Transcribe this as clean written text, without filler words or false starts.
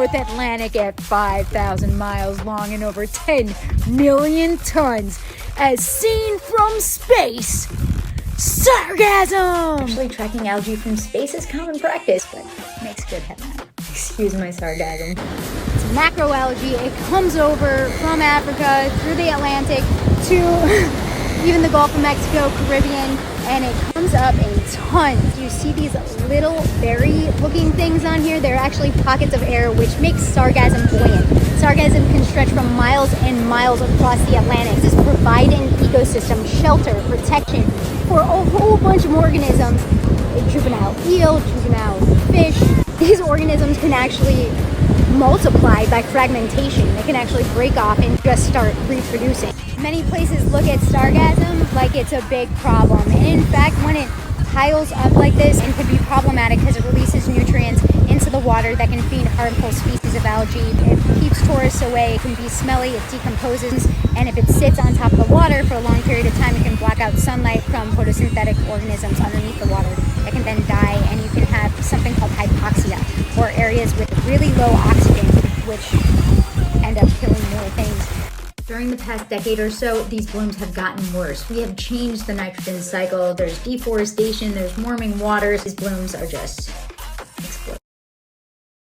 North Atlantic at 5,000 miles long and over 10 million tons, as seen from space. Sargassum! Actually, tracking algae from space is common practice, but makes good headline. Excuse my sargassum. It's macroalgae. It comes over from Africa through the Atlantic to even the Gulf of Mexico, Caribbean, and it comes up in tons. You see these little berry-looking things on here? They're actually pockets of air, which makes sargassum buoyant. Sargassum can stretch from miles and miles across the Atlantic. This is providing ecosystem shelter, protection for a whole bunch of organisms. A juvenile eel, juvenile fish. These organisms can actually multiply by fragmentation. They can actually break off and just start reproducing. Many places look at sargassum like it's a big problem. And in fact, when it piles up like this, it could be problematic because it releases nutrients into the water that can feed harmful species of algae. It keeps tourists away, it can be smelly, it decomposes, and if it sits on top of the water for a long period of time, it can block out sunlight from photosynthetic organisms underneath the water that can then die, and you can have something called hypoxia, or areas with really low oxygen, which end up killing more things. During the past decade or so, these blooms have gotten worse. We have changed the nitrogen cycle, there's deforestation, there's warming waters. These blooms are just